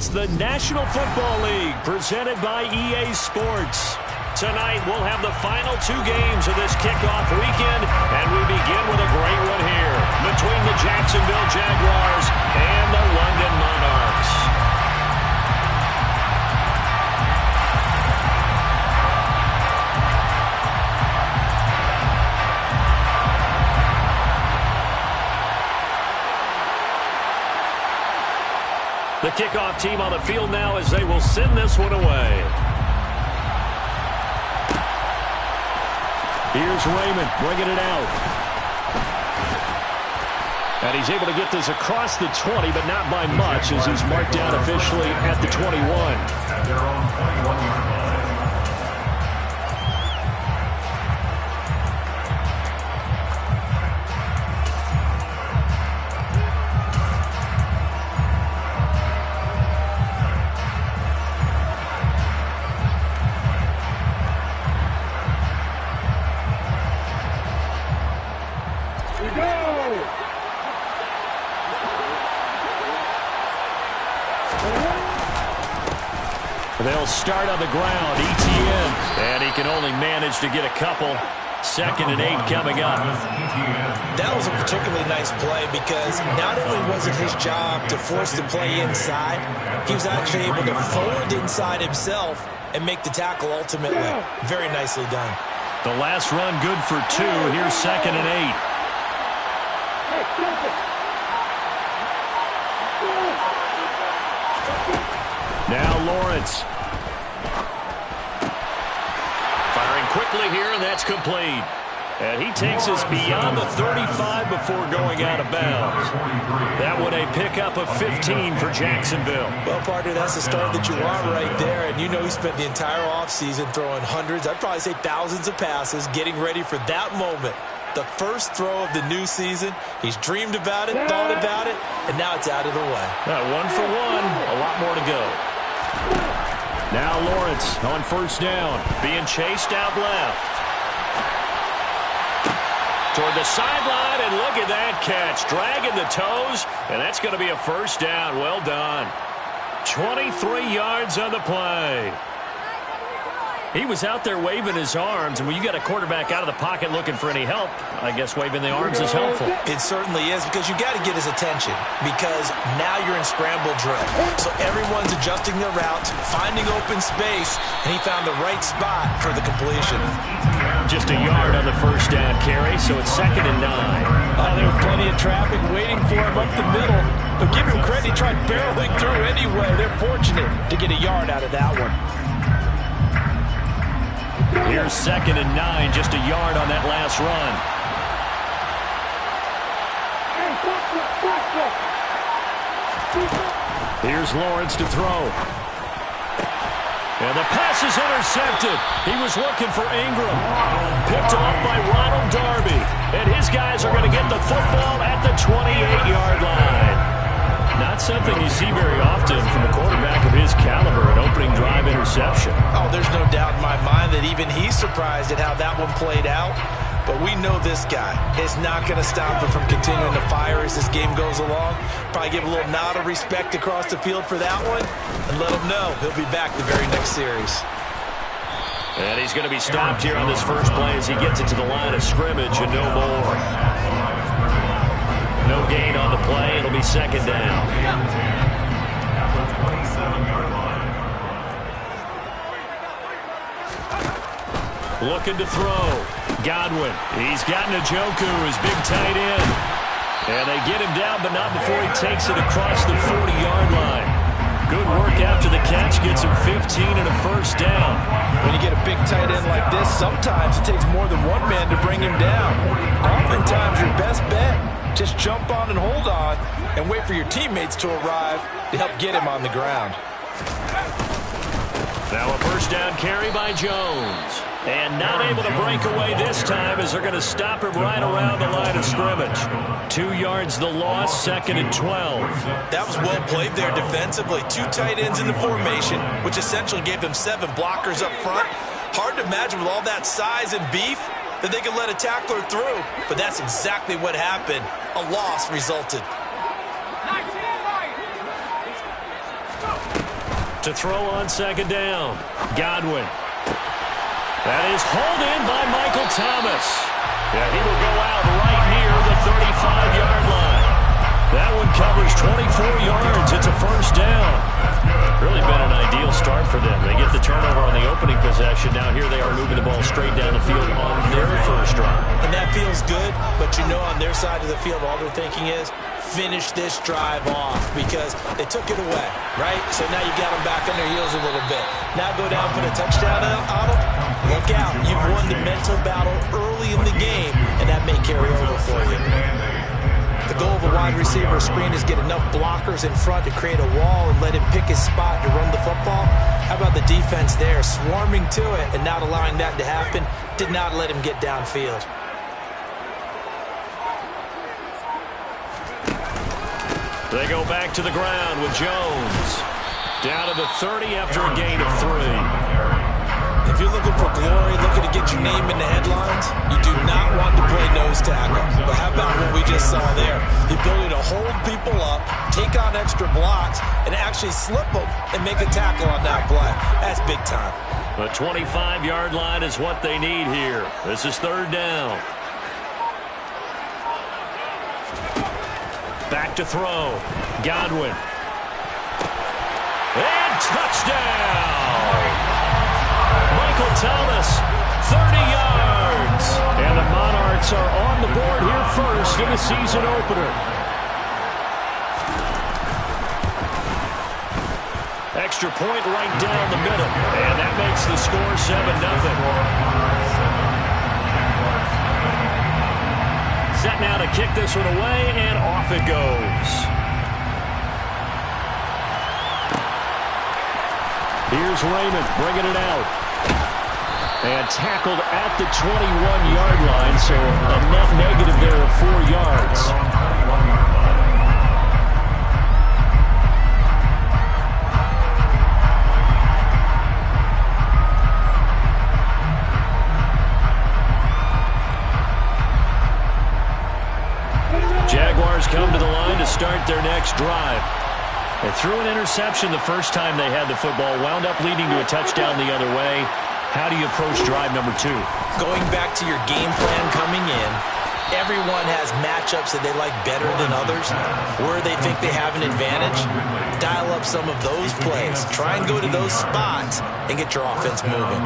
It's the National Football League presented by EA Sports. Tonight, we'll have the final two games of this kickoff weekend, and we begin with a great one here between the Jacksonville Jaguars and the London Monarchs. The kickoff team on the field now as they will send this one away. Here's Raymond bringing it out. And he's able to get this across the 20, but not by much as he's marked down officially at the 21. At their own 21-yard line. They'll start on the ground, ETN, and he can only manage to get a couple. 2nd and 8 coming up. That was a particularly nice play because not only was it his job to force the play inside, he was actually able to fold inside himself and make the tackle ultimately. Very nicely done. The last run good for 2. Here's 2nd and 8. Now Lawrence. Firing quickly here, and that's complete. And he takes us beyond the 35 before going out of bounds. That one a pickup of 15 for Jacksonville. Well, partner, that's the start that you want right there. And you know he spent the entire offseason throwing hundreds, I'd probably say thousands of passes, getting ready for that moment. The first throw of the new season. He's dreamed about it, thought about it, and now it's out of the way. 1 for 1, a lot more to go. Now Lawrence on 1st down, being chased out left. Toward the sideline, and look at that catch. Dragging the toes, and that's going to be a 1st down. Well done. 23 yards on the play. He was out there waving his arms, and when you got a quarterback out of the pocket looking for any help, I guess waving the arms is helpful. It certainly is, because you got to get his attention, because now you're in scramble drill. So everyone's adjusting their routes, finding open space, and he found the right spot for the completion. Just a yard on the 1st down carry, so it's 2nd and 9. Oh, there was plenty of traffic waiting for him up the middle. But give him credit, he tried barreling through anyway. They're fortunate to get a yard out of that one. Here's 2nd and 9, just a yard on that last run. Here's Lawrence to throw. And the pass is intercepted. He was looking for Ingram. Picked off by Ronald Darby. And his guys are going to get the football at the 28-yard line. Not something you see very often from a quarterback of his caliber, an opening drive interception. Oh, there's no doubt in my mind that even he's surprised at how that one played out. But we know this guy is not going to stop him from continuing to fire as this game goes along. Probably give a little nod of respect across the field for that one and let him know he'll be back the very next series. And he's going to be stopped here on this first play as he gets it to the line of scrimmage and no more. No gain on the play. It'll be 2nd down. Looking to throw. Godwin. He's got Njoku, his big tight end. And they get him down, but not before he takes it across the 40-yard line. Good work after the catch. Gets him 15 and a 1st down. When you get a big tight end like this, sometimes it takes more than one man to bring him down. Oftentimes, your best bet, just jump on and hold on and wait for your teammates to arrive to help get him on the ground. Now a 1st down carry by Jones. And not able to break away this time as they're going to stop him right around the line of scrimmage. 2 yards the loss, 2nd and 12. That was well played there defensively. 2 tight ends in the formation, which essentially gave them 7 blockers up front. Hard to imagine with all that size and beef that they could let a tackler through. But that's exactly what happened. A loss resulted. To throw on second down. Godwin. That is hauled in by Michael Thomas. Yeah, he will go out right near the 35-yard line. That one covers 24 yards. It's a first down. Really been an ideal start for them. They get the turnover on the opening possession. Now here they are moving the ball straight down the field on their first drive. And that feels good, but you know on their side of the field all they're thinking is finish this drive off because they took it away, right? So now you got them back on their heels a little bit. Now go down, put a touchdown on them. Look out. You've won the mental battle early in the game, and that may carry over for you. The goal of a wide receiver screen is get enough blockers in front to create a wall and let him pick his spot to run the football. How about the defense there, swarming to it and not allowing that to happen? Did not let him get downfield. They go back to the ground with Jones. Down to the 30 after a gain of 3. If you're looking for glory, looking to get your name in the headlines, you do not want to play nose tackle. But how about what we just saw there? The ability to hold people up, take on extra blocks, and actually slip them and make a tackle on that play. That's big time. The 25-yard line is what they need here. This is third down. Back to throw. Godwin. And touchdown! Michael Thomas, 30 yards. And the Monarchs are on the board here first in the season opener. Extra point right down the middle. And that makes the score 7-0. Set now to kick this one away, and off it goes. Here's Raymond bringing it out. And tackled at the 21-yard line, so a net negative there of 4 yards. Jaguars come to the line to start their next drive. They threw an interception the first time they had the football, wound up leading to a touchdown the other way. How do you approach drive number 2? Going back to your game plan coming in, everyone has matchups that they like better than others, where they think they have an advantage. Dial up some of those plays. Try and go to those spots and get your offense moving.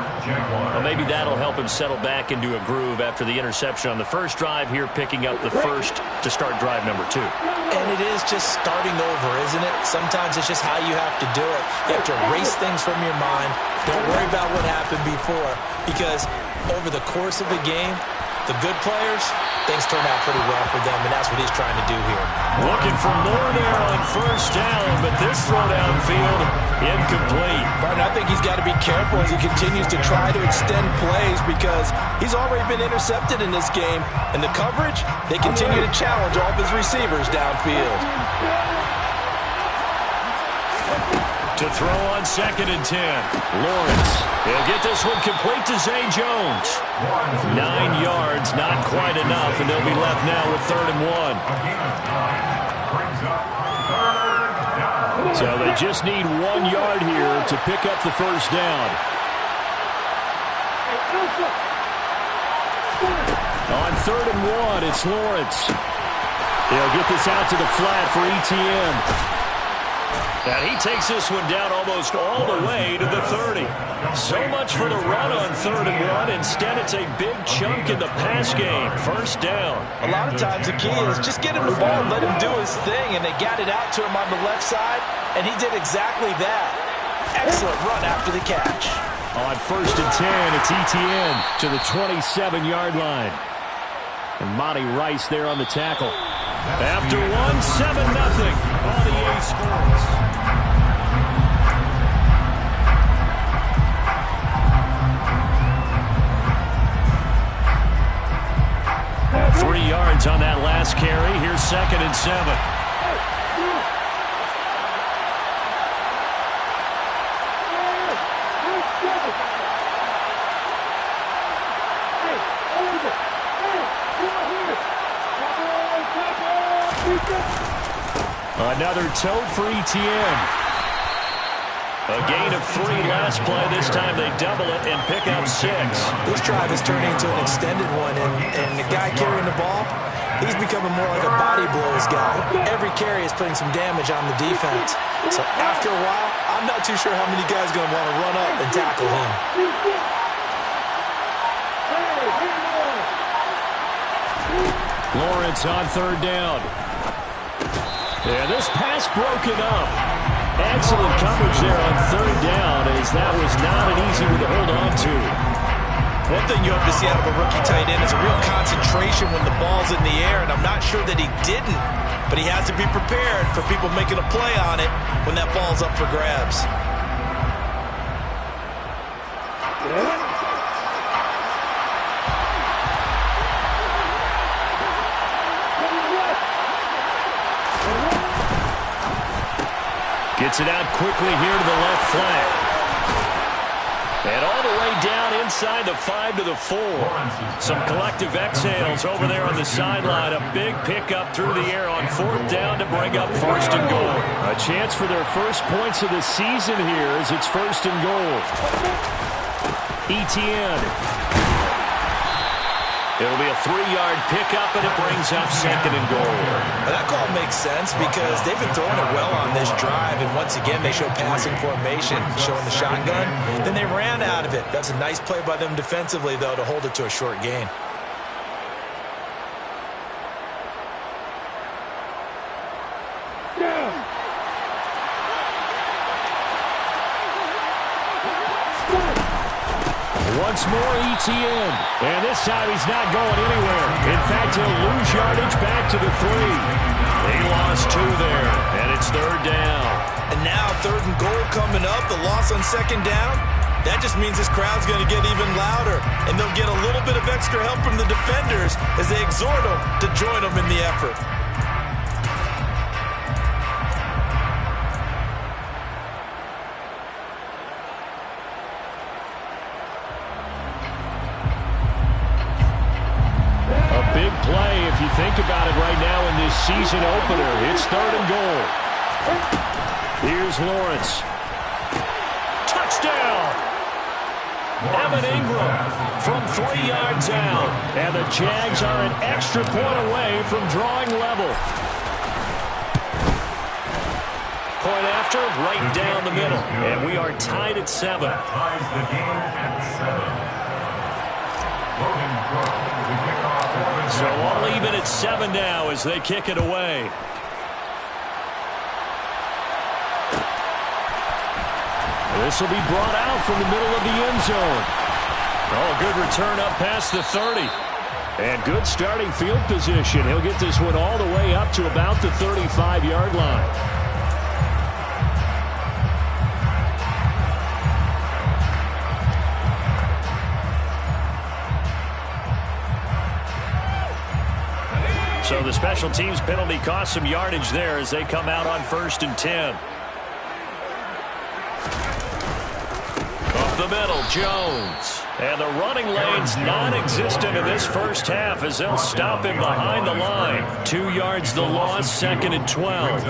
Well, maybe that'll help him settle back into a groove after the interception on the first drive here, picking up the first to start drive number 2. And it is just starting over, isn't it? Sometimes it's just how you have to do it. You have to erase things from your mind. Don't worry about what happened before, because over the course of the game, the good players, things turn out pretty well for them, and that's what he's trying to do here. Looking for more there on first down, but this throw downfield, incomplete. Martin, I think he's got to be careful as he continues to try to extend plays because he's already been intercepted in this game, and the coverage, they continue to challenge all of his receivers downfield. To throw on second and 10. Lawrence. He'll get this one complete to Zay Jones. 9 yards, not quite enough, and they'll be left now with 3rd and 1. So they just need 1 yard here to pick up the first down. On 3rd and 1, it's Lawrence. He'll get this out to the flat for ETN. And he takes this one down almost all the way to the 30. So much for the run on 3rd and 1. Instead, it's a big chunk in the pass game. First down. A lot of times the key is just get him the ball and let him do his thing. And they got it out to him on the left side, and he did exactly that. Excellent run after the catch. On 1st and 10, it's ETN to the 27-yard line. And Monty Rice there on the tackle. After 1, 7-0 on EA Sports. 3 yards on that last carry. Here's 2nd and 7. Another tote for ETN. A gain of 3 last play. This time they double it and pick up 6. This drive is turning into an extended one, and the guy carrying the ball, he's becoming more like a body blows guy. Every carry is putting some damage on the defense. So after a while, I'm not too sure how many guys are going to want to run up and tackle him. Lawrence on 3rd down. And this pass broken up. Excellent coverage there on 3rd down, as that was not an easy one to hold on to. One thing you hope to see out of a rookie tight end is a real concentration when the ball's in the air, and I'm not sure that he didn't, but he has to be prepared for people making a play on it when that ball's up for grabs. Gets it out quickly here to the left flank. And all the way down inside the 5 to the 4. Some collective exhales over there on the sideline. A big pickup through the air on 4th down to bring up 1st and goal. A chance for their first points of the season here as it's 1st and goal. Etienne. It'll be a 3-yard pickup, and it brings up 2nd and goal. Well, that call makes sense because they've been throwing it well on this drive, and once again, they show passing formation, showing the shotgun. Then they ran out of it. That's a nice play by them defensively, though, to hold it to a short gain. Once more, Etienne. And this time he's not going anywhere. In fact, he'll lose yardage back to the 3. They lost 2 there, and it's 3rd down. And now 3rd and goal coming up. The loss on 2nd down. That just means this crowd's going to get even louder, and they'll get a little bit of extra help from the defenders as they exhort them to join them in the effort. Big play if you think about it right now in this season opener. It's 3rd and goal. Here's Lawrence. Touchdown! Evan Ingram from 3 yards out. And the Jags are an extra point away from drawing level. Point after, right down the middle. And we are tied at 7. Ties the game at 7. Logan Brooks, the kickoff. So all even at 7 now as they kick it away. This will be brought out from the middle of the end zone. Oh, good return up past the 30. And good starting field position. He'll get this one all the way up to about the 35-yard line. So the special teams penalty cost some yardage there as they come out on 1st and 10. Up the middle, Jones. And the running lane's non-existent in this first half as they'll stop him behind the line. 2 yards the loss, 2nd and 12.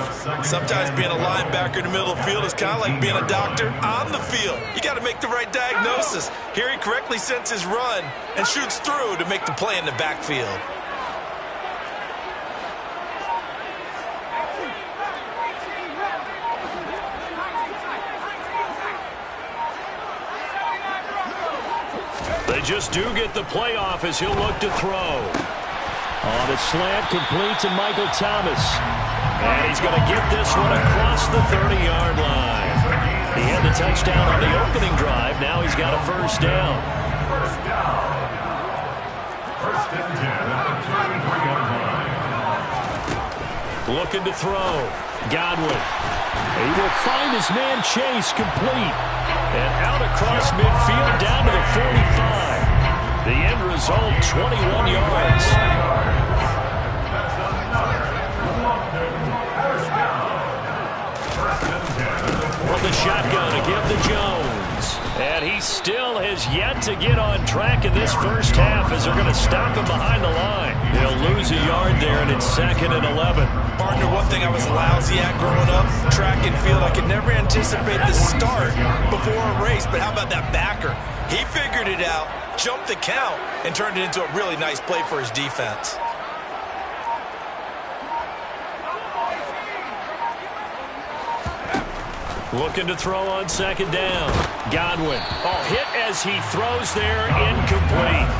Sometimes being a linebacker in the middle of the field is kind of like being a doctor on the field. You got to make the right diagnosis. Here he correctly sends his run and shoots through to make the play in the backfield. They just do get the playoff as he'll look to throw. On a slant, complete to Michael Thomas. And he's going to get this one across the 30-yard line. He had the touchdown on the opening drive. Now he's got a 1st down. 1st down. 1st and 10 at the 33-yard line. Looking to throw. Godwin. He will find his man Chase complete. And out across midfield down to the 45. The end result, 21 yards. That's another first down. 1st and 10. From the shotgun to give to Jones. And he still has yet to get on track in this first half as they're going to stop him behind the line. He'll lose a yard there, and it's 2nd and 11. Partner, one thing I was lousy at growing up, track and field, I could never anticipate the start before a race, but how about that backer? He figured it out, jumped the count, and turned it into a really nice play for his defense. Looking to throw on 2nd down. Godwin. Hit as he throws there, incomplete.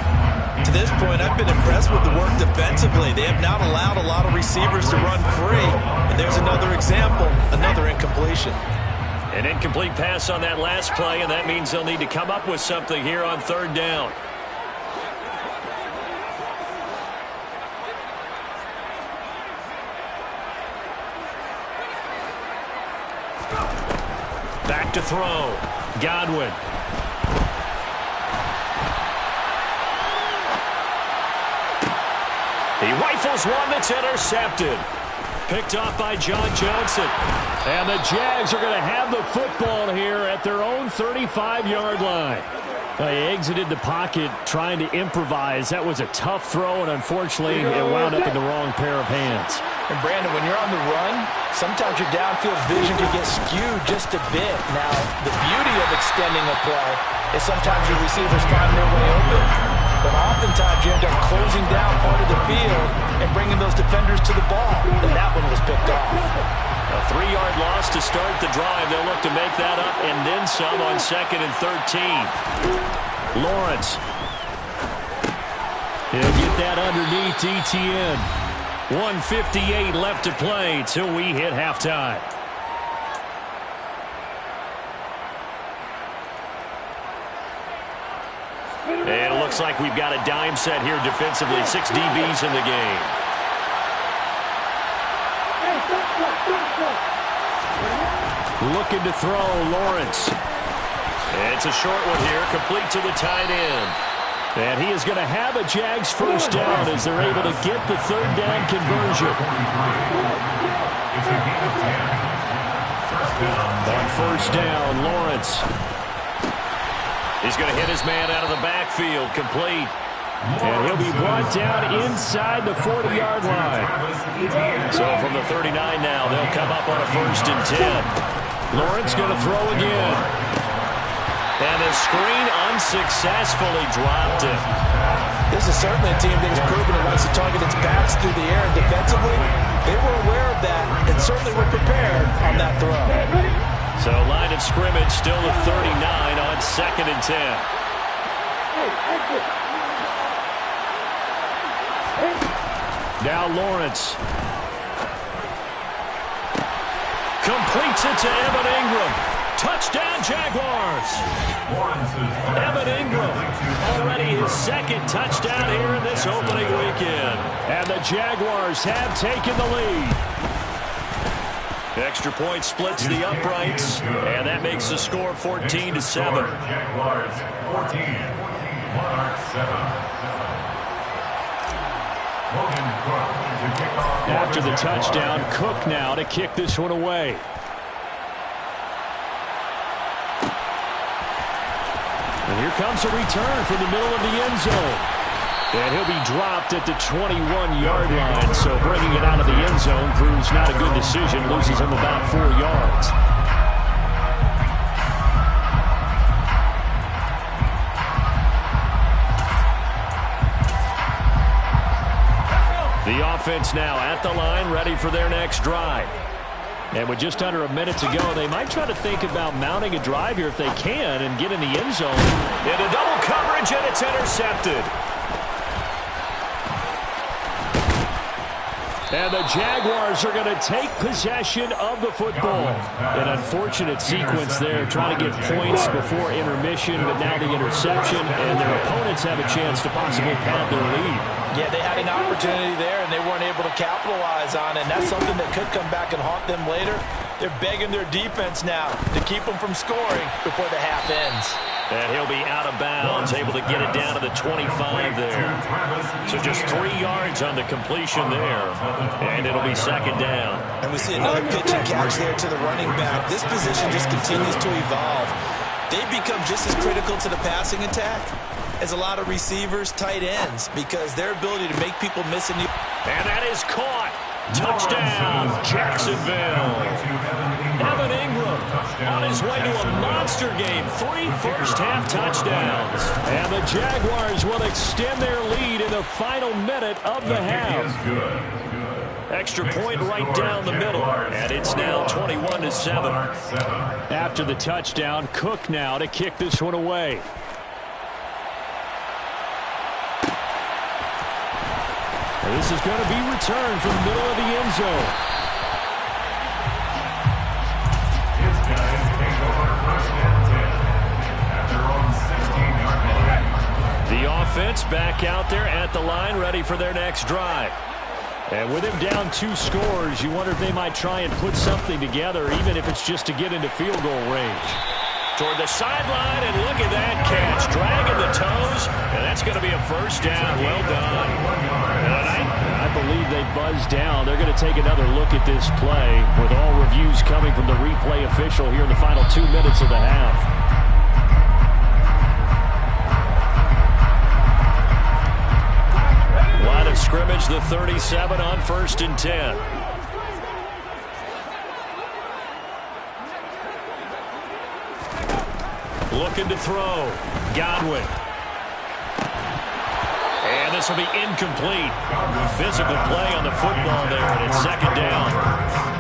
To this point, I've been impressed with the work defensively. They have not allowed a lot of receivers to run free. And there's another example, another incompletion. An incomplete pass on that last play, and that means they'll need to come up with something here on 3rd down. Back to throw. Godwin. He rifles one that's intercepted. Picked off by John Johnson. And the Jags are going to have the football here at their own 35-yard line. They exited the pocket trying to improvise. That was a tough throw, and unfortunately, it wound up in the wrong pair of hands. And Brandon, when you're on the run, sometimes your downfield vision can get skewed just a bit. Now, the beauty of extending a play is sometimes your receivers find their way open, but oftentimes you end up closing down part of the field and bringing those defenders to the ball, and that one was picked off. A 3-yard loss to start the drive. They'll look to make that up and then some on 2nd and 13. Lawrence. He'll get that underneath ETN. 1:58 left to play till we hit halftime. And it looks like we've got a dime set here defensively. 6 DBs in the game. Looking to throw, Lawrence. It's a short one here, complete to the tight end. And he is going to have a Jags first down as they're able to get the 3rd down conversion. On 1st down, Lawrence. He's going to hit his man out of the backfield, complete. And he'll be brought down inside the 40-yard line. So from the 39 now, they'll come up on a 1st and 10. Lawrence going to throw again. And the screen unsuccessfully dropped it. This is certainly a team that has proven it likes to target its backs through the air. And defensively, they were aware of that and certainly were prepared on that throw. So line of scrimmage still at 39 on 2nd and 10. Now Lawrence. Completes it to Evan Ingram. Touchdown, Jaguars. Evan Ingram, already his 2nd touchdown here in this opening weekend. And the Jaguars have taken the lead. Extra point splits the uprights, and that makes the score 14-7. Jaguars 14, Monarchs 7. After the touchdown, Cook now to kick this one away. And here comes a return from the middle of the end zone. And he'll be dropped at the 21-yard line. So bringing it out of the end zone proves not a good decision. Loses him about 4 yards. The offense now at the line, ready for their next drive. And with just under a minute to go, they might try to think about mounting a drive here if they can and get in the end zone. Into double coverage, and it's intercepted. And the Jaguars are going to take possession of the football. An unfortunate sequence there, trying to get points before intermission, but now the interception, and their opponents have a chance to possibly pad their lead. Yeah, they had an opportunity there, and they weren't able to capitalize on it. And that's something that could come back and haunt them later. They're begging their defense now to keep them from scoring before the half ends. And he'll be out of bounds, able to get it down to the 25 there. So just 3 yards on the completion there. And it'll be 2nd down. And we see another pitch and catch there to the running back. This position just continues to evolve. they become just as critical to the passing attack as a lot of receivers, tight ends, because their ability to make people miss in the... And that is caught. Touchdown, Jacksonville. Evan Ingram on his way to a monster game. 3 first-half touchdowns. And the Jaguars will extend their lead in the final minute of the half. Extra point right down the middle. And it's now 21-7. After the touchdown, Cook now to kick this one away. This is going to be returned from the middle of the end zone. His guys take over first and 10 at their own 16-yard line. The offense back out there at the line, ready for their next drive. And with him down 2 scores, you wonder if they might try and put something together, even if it's just to get into field goal range. Toward the sideline, and look at that catch. Dragging the toes, and that's going to be a first down. Well done. And I believe they buzzed down. They're going to take another look at this play with all reviews coming from the replay official here in the final 2 minutes of the half. Line of scrimmage, the 37 on 1st and 10. Looking to throw. Godwin. And this will be incomplete. Physical play on the football there, and it's 2nd down.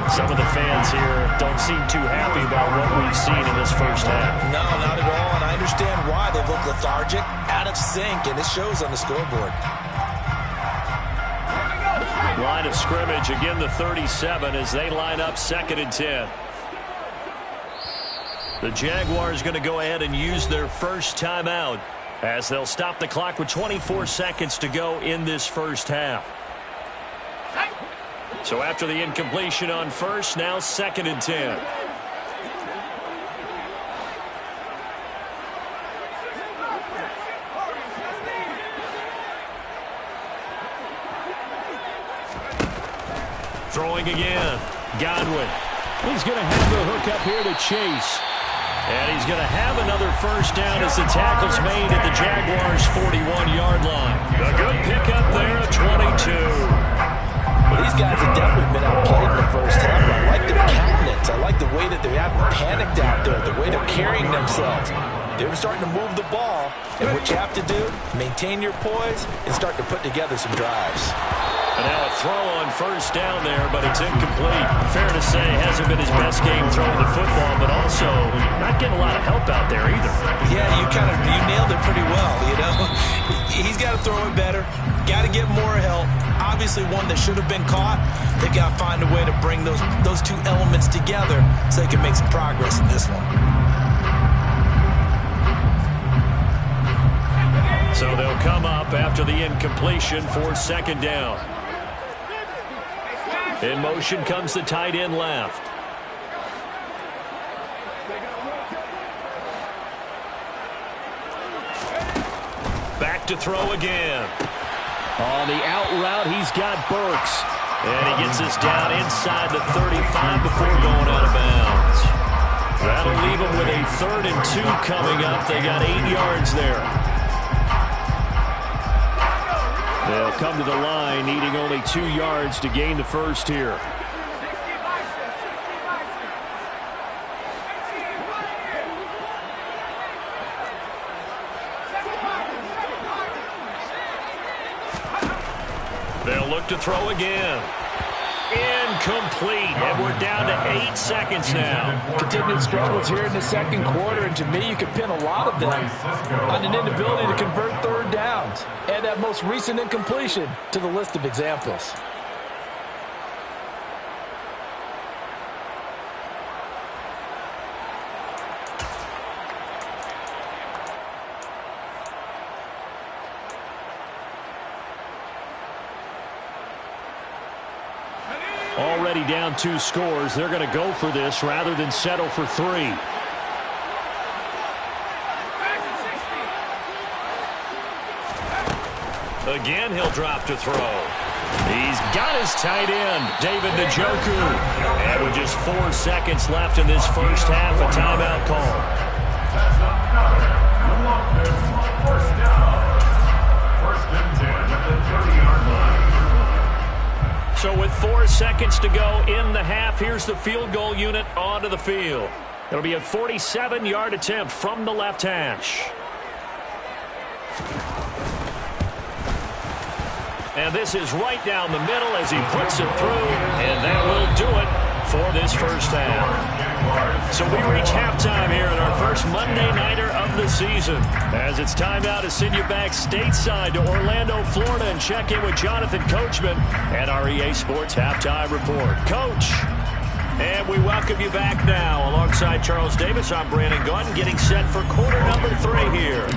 Some of the fans here don't seem too happy about what we've seen in this first half. No, not at all, and I understand why. They've looked lethargic, out of sync, and it shows on the scoreboard. Line of scrimmage, again the 37 as they line up 2nd and 10. The Jaguars going to go ahead and use their first timeout as they'll stop the clock with 24 seconds to go in this first half. So after the incompletion on first, now 2nd and 10. Throwing again. Godwin. He's going to have the hook up here to Chase. And he's going to have another first down as the tackle's made at the Jaguars' 41-yard line. A good pickup there at 22. Well, these guys have definitely been outplayed in the first half. I like their countenance. I like the way that they haven't panicked out there, the way they're carrying themselves. They're starting to move the ball, and what you have to do, maintain your poise and start to put together some drives. And now a throw on first down there, but it's incomplete. Fair to say, hasn't been his best game throwing the football, but also not getting a lot of help out there either. Yeah, you nailed it pretty well, you know. He's got to throw it better. Got to get more help. Obviously one that should have been caught. They've got to find a way to bring those 2 elements together so they can make some progress in this one. So they'll come up after the incompletion for 2nd down. In motion comes the tight end left. Back to throw again. On the out route, he's got Burks. And he gets us down inside the 35 before going out of bounds. That'll leave him with a 3rd and 2 coming up. They got 8 yards there. They'll come to the line, needing only 2 yards to gain the first here. They'll look to throw again. Incomplete, and we're down to 8 seconds now. Continued struggles here in the 2nd quarter, and to me, you can pin a lot of them on an inability to convert 3rd downs. Add that most recent incompletion to the list of examples. Already down 2 scores. They're going to go for this rather than settle for 3. Again, he'll drop to throw. He's got his tight end, David Njoku. And with just 4 seconds left in this first half, a timeout call. half. Here's the field goal unit onto the field. It'll be a 47-yard attempt from the left hash. And this is right down the middle as he puts it through, and that will do it for this first half. So we reach halftime here in our first Monday Nighter of the season. As it's time now to send you back stateside to Orlando, Florida, and check in with Jonathan Coachman and our EA Sports Halftime Report. Coach, and we welcome you back now. Alongside Charles Davis, I'm Brandon Gunn, getting set for quarter number 3 here.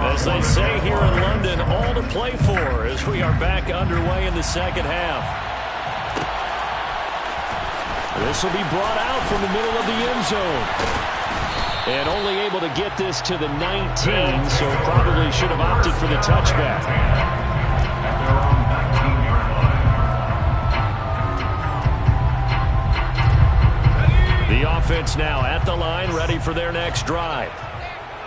As they say here in London, all to play for as we are back underway in the second half. This will be brought out from the middle of the end zone. And only able to get this to the 19, so probably should have opted for the touchback. The offense now at the line, ready for their next drive.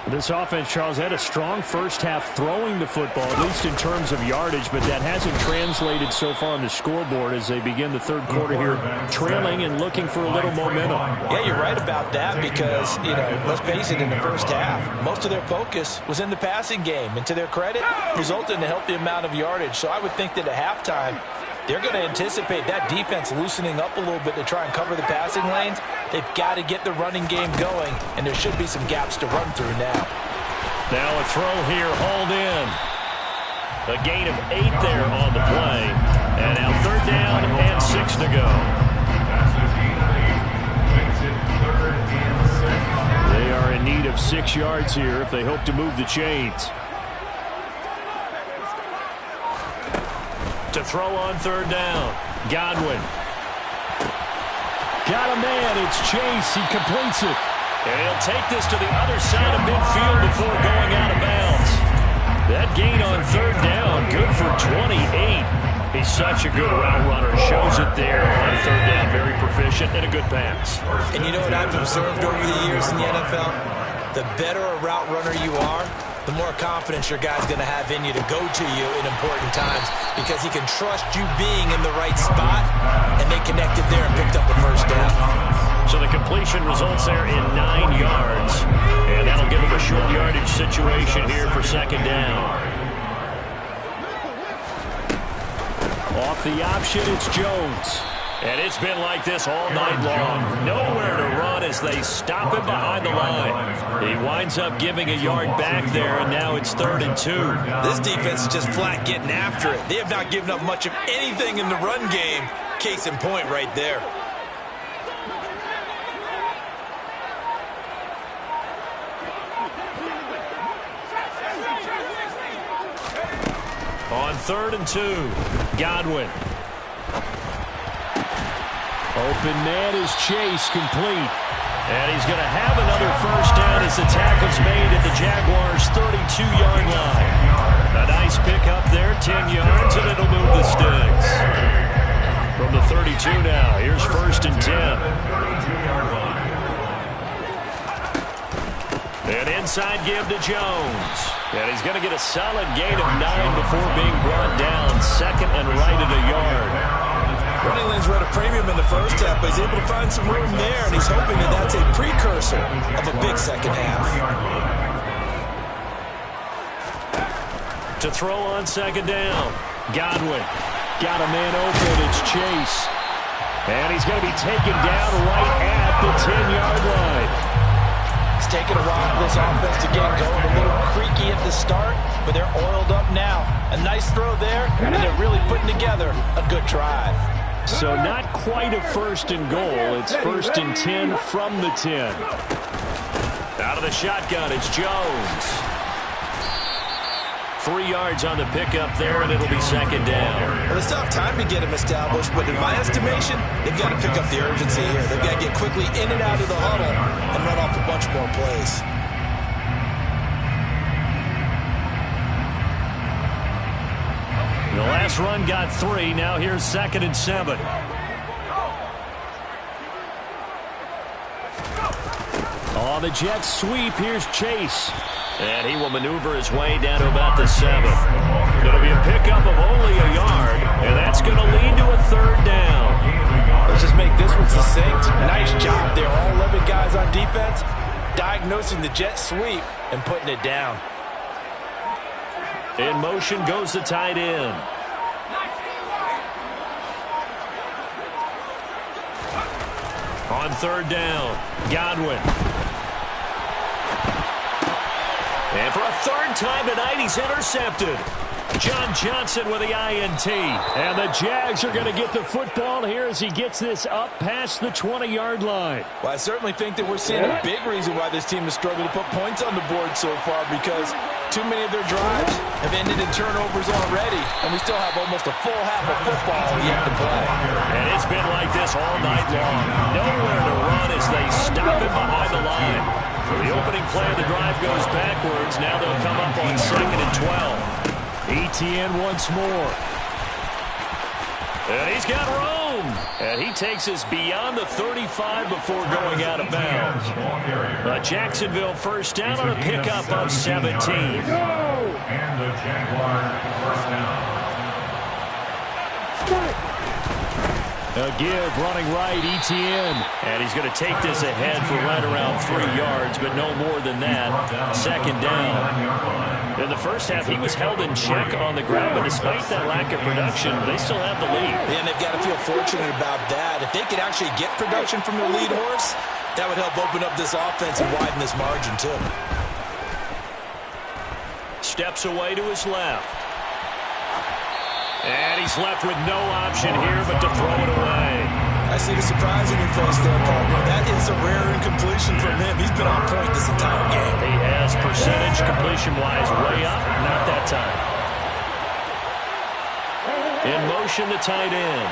This offense, Charles, had a strong first half throwing the football, at least in terms of yardage, but that hasn't translated so far on the scoreboard as they begin the third quarter here, trailing and looking for a little momentum. Yeah, you're right about that because, let's face it, in the first half, most of their focus was in the passing game. And to their credit, resulted in a healthy amount of yardage. So I would think that at halftime, they're going to anticipate that defense loosening up a little bit to try and cover the passing lanes. They've got to get the running game going, and there should be some gaps to run through now. Now a throw here, hauled in. A gain of 8 there on the play. And now third down and 6 to go. They are in need of 6 yards here if they hope to move the chains. To throw on third down, Godwin. Got a man, it's Chase, he completes it. And he'll take this to the other side of midfield before going out of bounds. That gain on third down, good for 28. He's such a good route runner, shows it there on third down, very proficient and a good pass. And you know what I've observed over the years in the NFL? The better a route runner you are, the more confidence your guy's going to have in you to go to you in important times because he can trust you being in the right spot, and they connected there and picked up the first down. So the completion results there in 9 yards, and that'll give him a short yardage situation here for second down. Off the option, it's Jones. And it's been like this all night long. Nowhere to run as they stop him behind the line. He winds up giving a yard back there, and now it's 3rd and 2. This defense is just flat getting after it. They have not given up much of anything in the run game. Case in point right there. On 3rd and 2, Godwin. Open man is Chase, complete. And he's going to have another first down as the tackle's made at the Jaguars' 32-yard line. A nice pickup there, 10 yards, and it'll move the sticks. From the 32 now, here's 1st and 10. An inside give to Jones. And he's going to get a solid gain of 9 before being brought down. 2nd and right at a yard. Running lanes were at a premium in the first half, but he's able to find some room there, and he's hoping that that's a precursor of a big second half. To throw on second down, Godwin. Got a man open, it's Chase. And he's going to be taken down right at the 10-yard line. It's taken a while for this offense to get going. A little creaky at the start, but they're oiled up now. A nice throw there, and they're really putting together a good drive. So not quite a 1st and goal. It's 1st and 10 from the 10. Out of the shotgun, it's Jones. 3 yards on the pickup there, and it'll be second down. Well, they still have time to get him established, but in my estimation, they've got to pick up the urgency here. They've got to get quickly in and out of the huddle and run off a bunch more plays. The last run got 3. Now here's 2nd and 7. On the Jets sweep, here's Chase. And he will maneuver his way down to about the 7. It'll be a pickup of only a yard, and that's going to lead to a 3rd down. Let's just make this one succinct. Nice job there. All 11 guys on defense diagnosing the jet sweep and putting it down. In motion goes the tight end. On third down, Godwin. And for a third time tonight, he's intercepted. John Johnson with the INT. And the Jags are going to get the football here as he gets this up past the 20-yard line. Well, I certainly think that we're seeing a big reason why this team has struggled to put points on the board so far, because too many of their drives have ended in turnovers already, and we still have almost a full half of football yet to play. And it's been like this all night long. Nowhere to run as they stop it behind the line. The opening play of the drive goes backwards. Now they'll come up on 2nd and 12. ETN once more. And he's got room. And he takes us beyond the 35 before going out of bounds. Jacksonville first down on a pickup of 17. And the Jaguar first down. A give, running right, ETN. And he's going to take this ahead for right around 3 yards, but no more than that. 2nd down. In the first half, he was held in check on the ground, but despite that lack of production, they still have the lead. And they've got to feel fortunate about that. If they could actually get production from their lead horse, that would help open up this offense and widen this margin, too. Steps away to his left. And he's left with no option here but to throw it away. I see the surprise in your face there, partner. That is a rare incompletion from him. He's been on point this entire game. He has percentage completion-wise way up. Not that time. In motion, the tight end.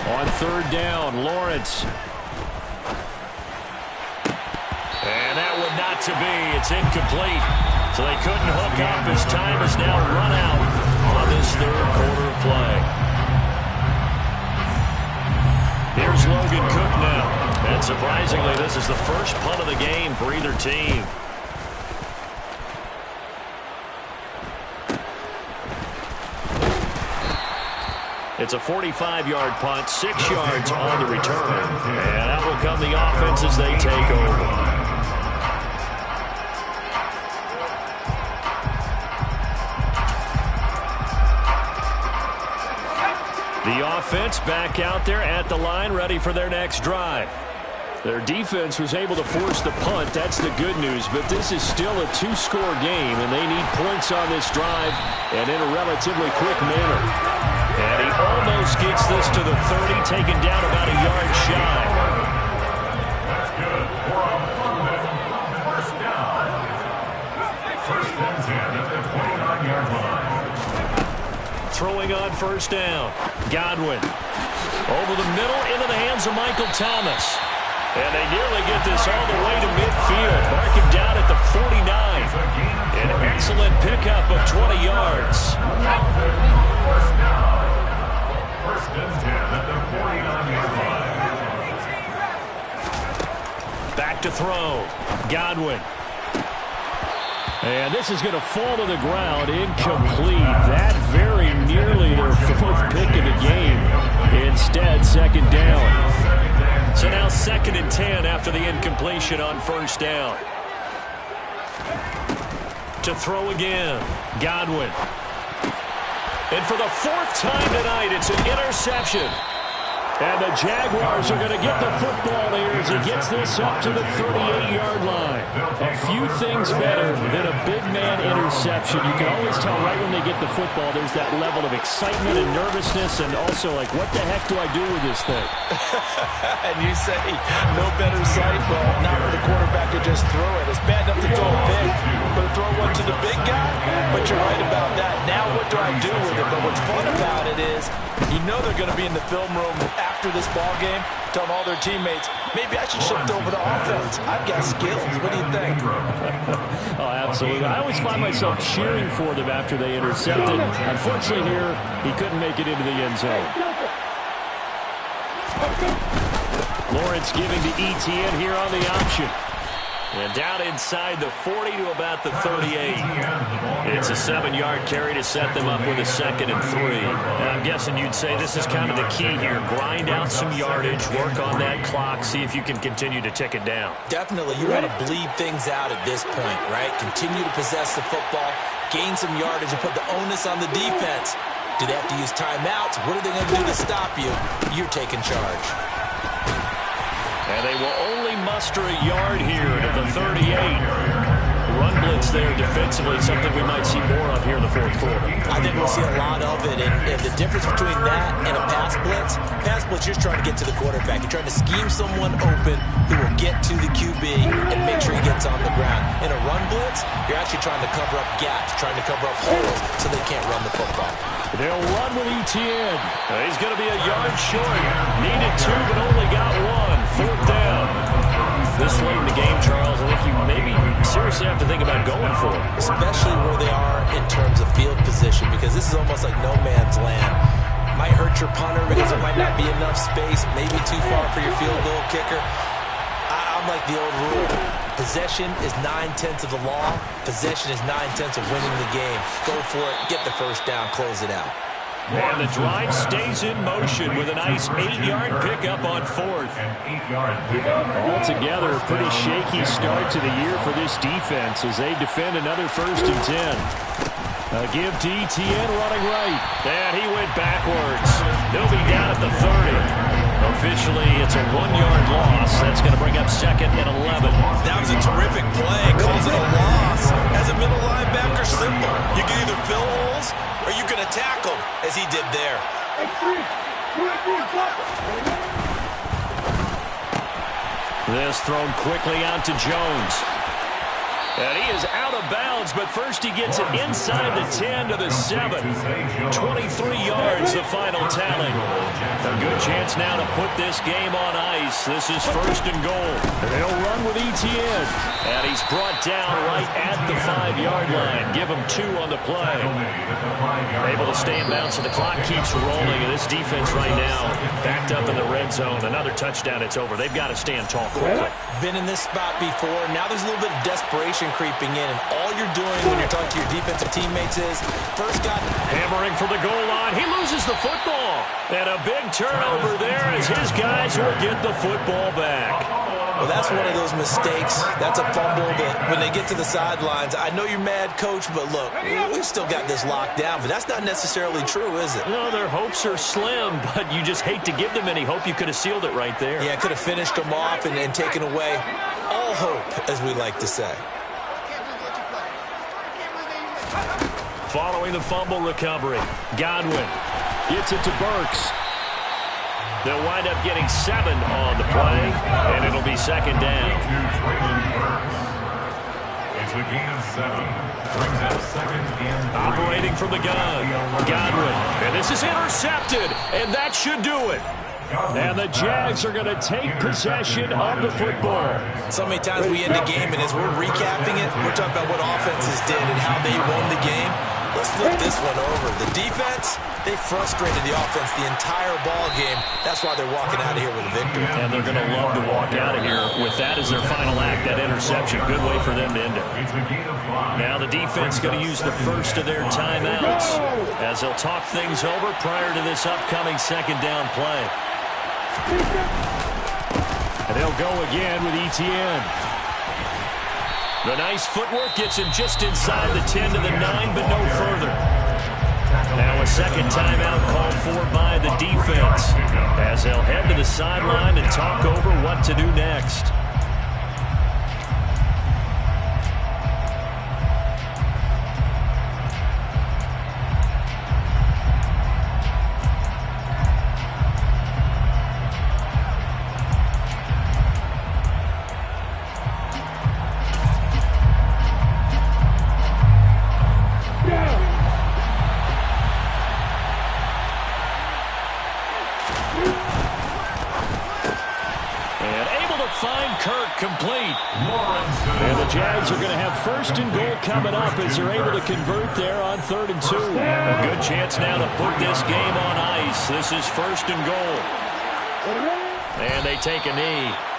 On third down, Lawrence. And that one not to be. It's incomplete. So they couldn't hook up. His time is now run out on this third quarter of play. Here's Logan Cook now. And surprisingly, this is the first punt of the game for either team. It's a 45-yard punt, 6 yards on the return. And out will come the offense as they take over. The offense back out there at the line, ready for their next drive. Their defense was able to force the punt. That's the good news. But this is still a 2-score game, and they need points on this drive and in a relatively quick manner. And he almost gets this to the 30, taken down about a yard shy. That's good. For a first down. 1st and 10 at the 29-yard line. Throwing on first down. Godwin. Over the middle, into the hands of Michael Thomas. And they nearly get this all the way to midfield. Mark him down at the 49. An excellent pickup of 20 yards. First down. 1st and 10 at the 49-yard line. Back to throw. Godwin. And this is going to fall to the ground. Incomplete. That very nearly their 4th pick of the game. Instead, 2nd down. So now 2nd and 10 after the incompletion on first down. To throw again. Godwin. And for the 4th time tonight, it's an interception. And the Jaguars are going to get the football here as he gets this up to the 38-yard line. A few things better than a big man interception. You can always tell right when they get the football, there's that level of excitement and nervousness, and also like, what the heck do I do with this thing? And you say, no better sight, well, not for the quarterback to just throw it. It's bad enough to throw a pick, but to throw one to the big guy? But you're right about that. Now what do I do with it? But what's fun about it is, you know they're going to be in the film room after this ball game, telling all their teammates, maybe I should shift over to offense. I've got skills. What do you think? Oh, absolutely. I always find myself cheering for them after they intercepted. Unfortunately here, he couldn't make it into the end zone. Lawrence giving to Etienne here on the option. And down inside the 40 to about the 38. It's a 7-yard carry to set them up with a 2nd and 3. And I'm guessing you'd say this is kind of the key here. Grind out some yardage, work on that clock, see if you can continue to tick it down. Definitely, you want to bleed things out at this point, right? Continue to possess the football, gain some yardage, and put the onus on the defense. Do they have to use timeouts? What are they going to do to stop you? You're taking charge. And they will only muster a yard here to the 38. Run blitz there defensively, something we might see more of here in the fourth quarter. I think we'll see a lot of it. And the difference between that and a pass blitz, you're just trying to get to the quarterback. You're trying to scheme someone open who will get to the QB and make sure he gets on the ground. In a run blitz, you're actually trying to cover up gaps, trying to cover up holes so they can't run the football. They'll run with Etienne. He's going to be a yard short. Needed 2, but only got 1. 4th down. This late in the game, Charles, I think you maybe seriously have to think about going for it. Especially where they are in terms of field position, because this is almost like no man's land. Might hurt your punter because there might not be enough space, maybe too far for your field goal kicker. I'm like the old rule. Possession is 9/10 of the law. Possession is 9/10 of winning the game. Go for it, get the first down, close it out. And the drive stays in motion with a nice 8-yard pickup on 4th. Altogether, a pretty shaky start to the year for this defense as they defend another 1st and 10. A give to Etienne running right. And he went backwards. He'll be down at the 30. Officially, it's a 1-yard loss. That's going to bring up 2nd and 11. That was a terrific play. Calls it a loss. As a middle linebacker, simple. You can either fill holes or you can attack them, as he did there. This thrown quickly out to Jones. And he is out of bounds, but first he gets it inside the 10 to the 7. 23 yards, the final tally. A good chance now to put this game on ice. This is 1st and goal. And they'll run with Etienne. And he's brought down right at the 5-yard line. Give him 2 on the play. Able to stay in bounds, so the clock keeps rolling. And this defense right now backed up in the red zone. Another touchdown, it's over. They've got to stand tall quickly. Been in this spot before. Now there's a little bit of desperation creeping in, and all you're doing when you're talking to your defensive teammates is first got hammering for the goal line. He loses the football. And a big turnover there as his guys will get the football back. Well, that's one of those mistakes. That's a fumble that when they get to the sidelines, I know you're mad, Coach, but look, we've still got this locked down. But that's not necessarily true, is it? No, their hopes are slim, but you just hate to give them any hope. You could have sealed it right there. Yeah, could have finished them off and taken away all hope, as we like to say. Following the fumble recovery, Godwin gets it to Burks. They'll wind up getting 7 on the play, and it'll be 2nd down. It's a gain of 7. Brings up 2nd and 3. Operating from the gun, Godwin. And this is intercepted, and that should do it. And the Jags are going to take possession of the football. So many times we end the game, and as we're recapping it, we're talking about what offenses did and how they won the game. Let's flip this one over. The defense, they frustrated the offense the entire ball game. That's why they're walking out of here with a victory. And they're going to love to walk out of here with that as their final act, that interception. Good way for them to end it. Now the defense going to use the first of their timeouts as they'll talk things over prior to this upcoming 2nd down play. And they'll go again with Etienne. The nice footwork gets him just inside the 10 to the 9, but no further. Now a 2nd timeout called for by the defense as they'll head to the sideline and talk over what to do next. Complete. And the Jags are going to have 1st and goal coming up as they're able to convert there on 3rd and 2. A good chance now to put this game on ice. This is 1st and goal. And they take a knee.